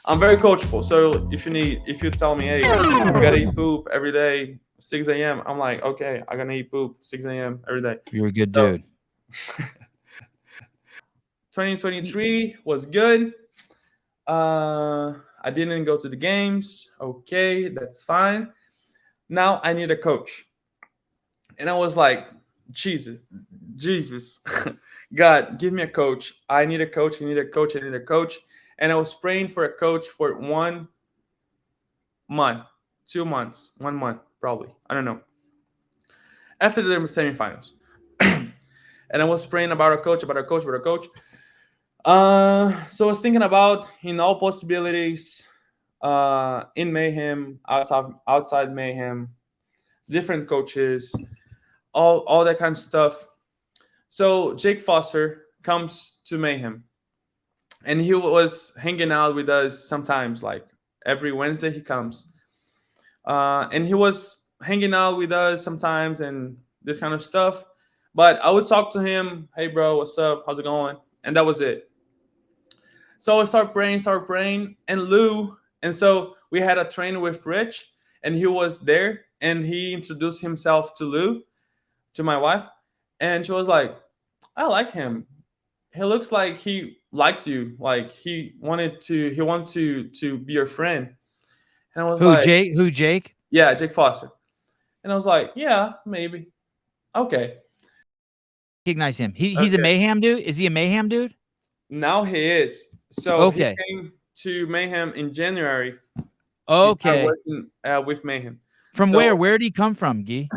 I'm very coachable. So if you tell me, hey, you gotta eat poop every day, 6 a.m., I'm like, okay, I'm gonna eat poop 6 a.m. every day. You're a good So dude. 2023 was good. I didn't go to the games. Okay, that's fine. Now I need a coach. And I was like, Jesus, God, give me a coach. I need a coach. I need a coach. I need a coach. And I was praying for a coach for 1 month, 2 months, 1 month, probably. I don't know. After the semifinals. And I was praying about a coach, about a coach, about a coach. So I was thinking about in all possibilities, in Mayhem, outside Mayhem, different coaches, all that kind of stuff. So Jake Foster comes to Mayhem, and he was hanging out with us sometimes, like every Wednesday he comes, and he was hanging out with us sometimes and this kind of stuff. But I would talk to him, hey bro, what's up? How's it going? And that was it. So I start praying, and Lou, and so we had a train with Rich, and he was there, and he introduced himself to Lou, to my wife, and she was like, I like him. He looks like he likes you. Like he wanted to be your friend. And I was Who, like, Jake? Who, Jake? yeah, Jake Foster. And I was like, yeah, maybe. Okay. Recognize him. He's a Okay. Mayhem dude? Is he a Mayhem dude? Now he is. So Okay. he came to Mayhem in January. He started Okay. working with Mayhem. From So- where? Where did he come from, Guy?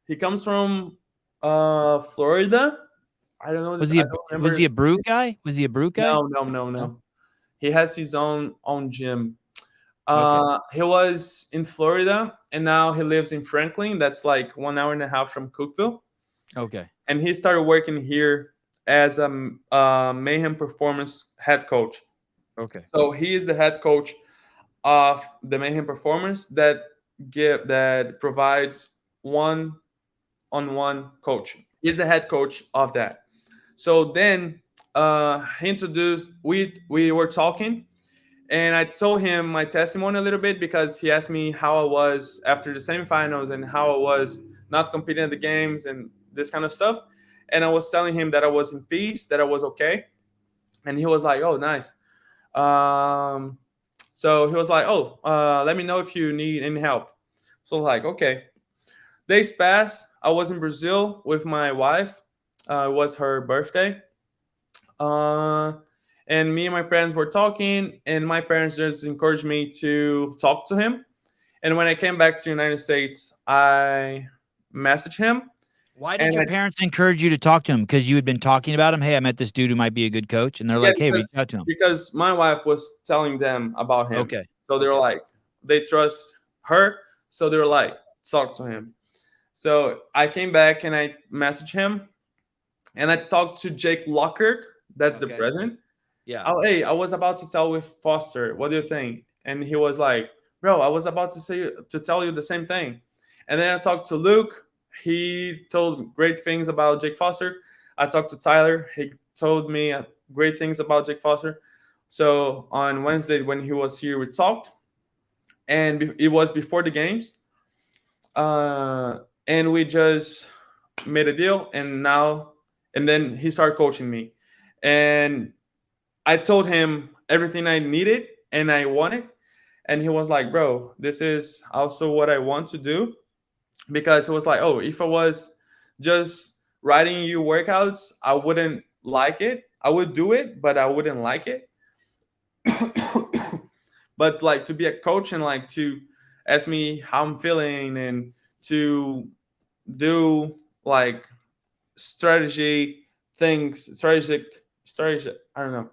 He comes from Florida. I don't know. Was I he don't remember was he a his brute name. guy? Was he a brute guy? No. He has his own gym. Okay. He was in Florida, and now he lives in Franklin. That's like 1.5 hours from Cookville. Okay. And he started working here as a Mayhem Performance head coach. Okay. So he is the head coach of the Mayhem Performance that provides one-on-one coaching. He's the head coach of that. So then he introduced. We were talking, and I told him my testimony a little bit because he asked me how I was after the semifinals and how I was not competing at the games and this kind of stuff. And I was telling him that I was in peace, that I was okay. And he was like, oh, nice. So he was like, oh, let me know if you need any help. So like, okay. Days passed. I was in Brazil with my wife. It was her birthday. And me and my parents were talking, and my parents just encouraged me to talk to him. And when I came back to the United States, I messaged him. Why did your parents encourage you to talk to him? Because you had been talking about him. Hey, I met this dude who might be a good coach, and they're like, "Hey, reach out to him." Because my wife was telling them about him. Okay. So they were like, they trust her, so they were like, talk to him. So I came back and I messaged him, and I talked to Jake Lockhart. That's the president. Yeah. Oh, hey, I was about to tell with Foster. What do you think? And he was like, bro, I was about to tell you the same thing. And then I talked to Luke. He told great things about Jake Foster. I talked to Tyler. He told me great things about Jake Foster. So on Wednesday when he was here, we talked. And it was before the games. And we just made a deal. And then he started coaching me. And I told him everything I needed and I wanted. And he was like, bro, this is also what I want to do. Because it was like, oh, if I was just writing you workouts, I wouldn't like it. I would do it, but I wouldn't like it. But like to be a coach and like to ask me how I'm feeling and to do like strategic, I don't know.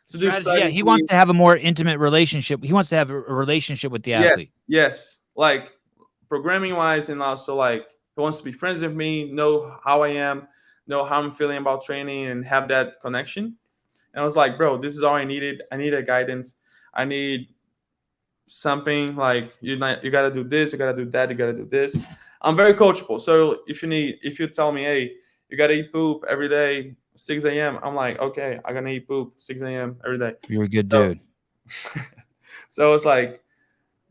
To do strategy. Yeah, he wants to have a more intimate relationship. He wants to have a relationship with the athlete. Yes. Like programming wise, and also like he wants to be friends with me, know how I am, know how I'm feeling about training, and have that connection. And I was like, bro, this is all I needed. I need a guidance. I need something like you gotta do this, you gotta do that, you gotta do this. I'm very coachable. So if you tell me, hey, you gotta eat poop every day, 6 a.m., I'm like, okay, I'm gonna eat poop 6 a.m. every day. You're a good dude. So I was like,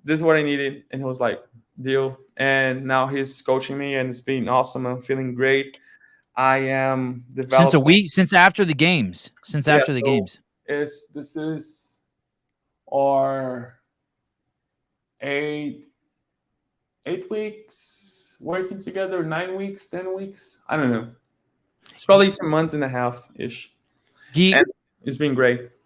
this is what I needed. And he was like, deal. And now he's coaching me, and it's been awesome. I'm feeling great. I am developing. Since a week, since after the games. This is our 8 weeks working together, 9 weeks, 10 weeks. I don't know. It's probably 2 months and a half ish. And it's been great.